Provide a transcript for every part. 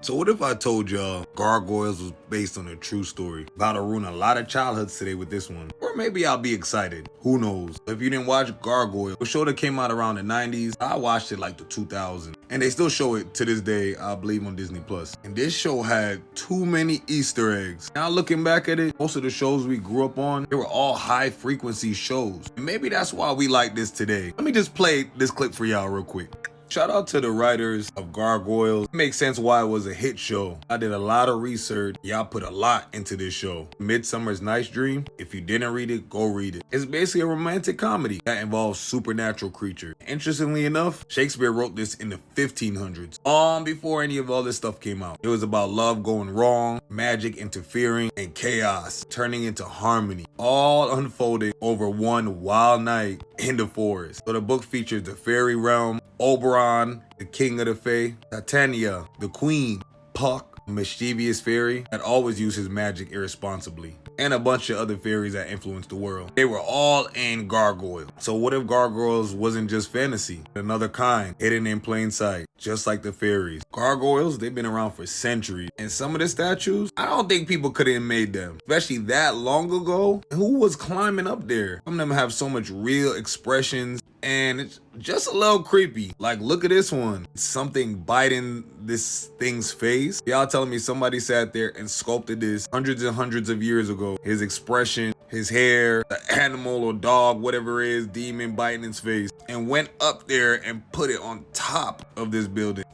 So what if I told y'all Gargoyles was based on a true story? About to ruin a lot of childhoods today with this one. Or maybe I'll be excited. Who knows? If you didn't watch Gargoyles, a show that came out around the 90s, I watched it like the 2000s. And they still show it to this day, I believe, on Disney+. And this show had too many Easter eggs. Now looking back at it, most of the shows we grew up on, they were all high frequency shows. And maybe that's why we like this today. Let me just play this clip for y'all real quick. Shout out to the writers of Gargoyles. It makes sense why it was a hit show. I did a lot of research. Y'all put a lot into this show. Midsummer's Night's Dream. If you didn't read it, go read it. It's basically a romantic comedy that involves supernatural creatures. Interestingly enough, Shakespeare wrote this in the 1500s, long before any of all this stuff came out. It was about love going wrong, magic interfering, and chaos turning into harmony, all unfolding over one wild night in the forest. So the book features the fairy realm, Oberon, the king of the fae, Titania, the queen, Puck, a mischievous fairy that always used his magic irresponsibly, and a bunch of other fairies that influenced the world. They were all in Gargoyle. So what if Gargoyles wasn't just fantasy? Another kind, hidden in plain sight, just like the fairies. Gargoyles, they've been around for centuries, and some of the statues, I don't think people could have made them, especially that long ago. Who was climbing up there? Some of them have so much real expressions, and it's just a little creepy. Like, look at this one. Something biting this thing's face. Y'all telling me somebody sat there and sculpted this hundreds and hundreds of years ago. His expression, his hair, the animal or dog, whatever it is, demon biting his face, and went up there and put it on top of this building.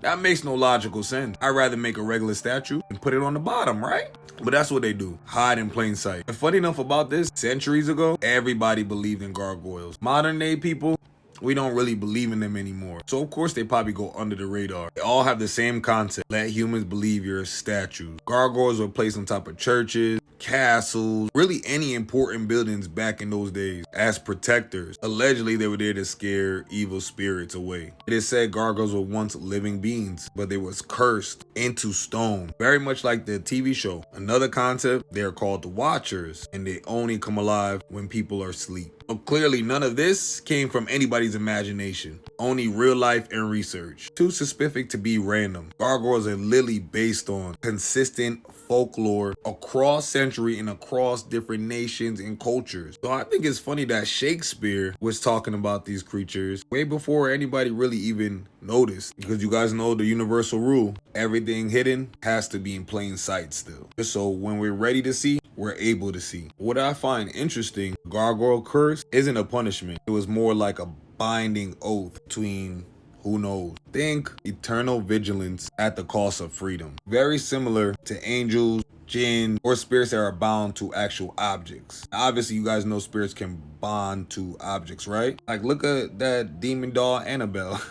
That makes no logical sense. I'd rather make a regular statue and put it on the bottom, right? But that's what they do. Hide in plain sight. And funny enough about this, centuries ago, everybody believed in gargoyles. Modern day people, we don't really believe in them anymore. So of course they probably go under the radar. They all have the same concept. Let humans believe you're a statue. Gargoyles were placed on top of churches, castles, really any important buildings back in those days as protectors. Allegedly, they were there to scare evil spirits away. It is said gargoyles were once living beings, but they was cursed into stone, very much like the TV show. Another concept, they're called the Watchers, and they only come alive when people are asleep. But clearly, none of this came from anybody's imagination. Only real life and research. Too specific to be random. Gargoyles are literally based on consistent folklore across century and across different nations and cultures. So I think it's funny that Shakespeare was talking about these creatures way before anybody really even noticed, because you guys know the universal rule: everything hidden has to be in plain sight still. Just so when we're ready to see, we're able to see. What I find interesting, gargoyle curse isn't a punishment. It was more like a binding oath between, who knows? Think eternal vigilance at the cost of freedom. Very similar to angels, jinn, or spirits that are bound to actual objects. Obviously, you guys know spirits can bond to objects, right? Like, look at that demon doll Annabelle.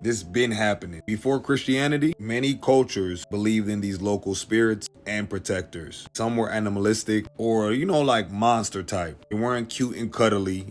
This been happening. Before Christianity, many cultures believed in these local spirits and protectors. Some were animalistic or, like monster type. They weren't cute and cuddly,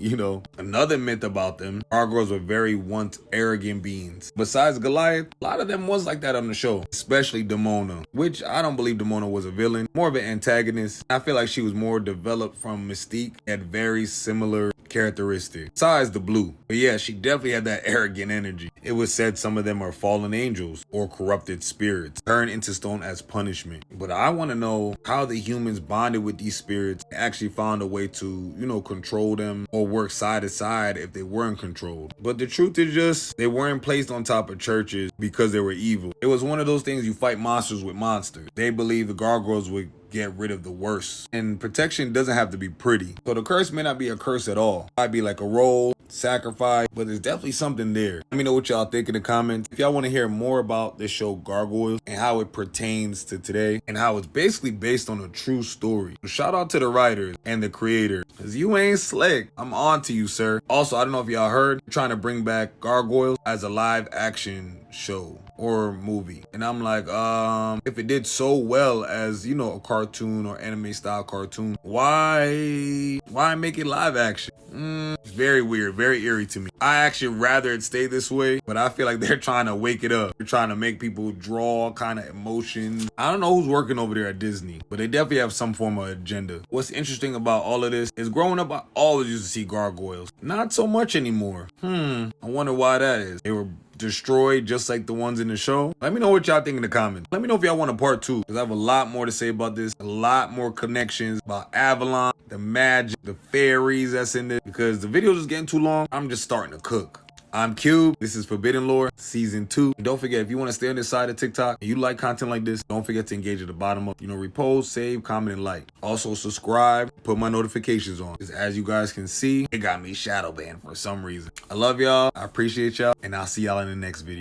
Another myth about them, gargoyles were very once arrogant beings. Besides Goliath, a lot of them was like that on the show, especially Demona, which I don't believe Demona was a villain, more of an antagonist. I feel like she was more developed from Mystique, had very similar characteristics, besides the blue. But yeah, she definitely had that arrogant energy. It was said some of them are fallen angels or corrupted spirits turned into stone as punishment. But I want to know how the humans bonded with these spirits and actually found a way to, control them or work side to side if they weren't controlled. But the truth is just, they weren't placed on top of churches because they were evil. It was one of those things, you fight monsters with monsters. They believed the gargoyles would get rid of the worst. And protection doesn't have to be pretty. So the curse may not be a curse at all. It might be like a role, sacrifice, but there's definitely something there. Let me know what y'all think in the comments. If y'all want to hear more about this show Gargoyles and how it pertains to today and how it's basically based on a true story. So shout out to the writers and the creator, because you ain't slick. I'm on to you, sir. Also, I don't know if y'all heard, I'm trying to bring back Gargoyles as a live action show or movie. And I'm like, if it did so well as, a cartoon or anime style cartoon, why make it live action? It's very weird, very eerie to me. I actually rather it stay this way, but I feel like they're trying to wake it up. They're trying to make people draw kind of emotions. I don't know who's working over there at Disney, but they definitely have some form of agenda. What's interesting about all of this is growing up, I always used to see gargoyles. Not so much anymore. I wonder why that is. They were destroyed just like the ones in the show? Let me know what y'all think in the comments. Let me know if y'all want a part 2, because I have a lot more to say about this, a lot more connections about Avalon, the magic, the fairies that's in this, because the video is getting too long. I'm just starting to cook. I'm Cube. This is Forbidden Lore Season 2. And don't forget, if you want to stay on this side of TikTok and you like content like this, don't forget to engage at the bottom of, repost, save, comment, and like. Also subscribe, put my notifications on. Because as you guys can see, it got me shadow banned for some reason. I love y'all. I appreciate y'all. And I'll see y'all in the next video.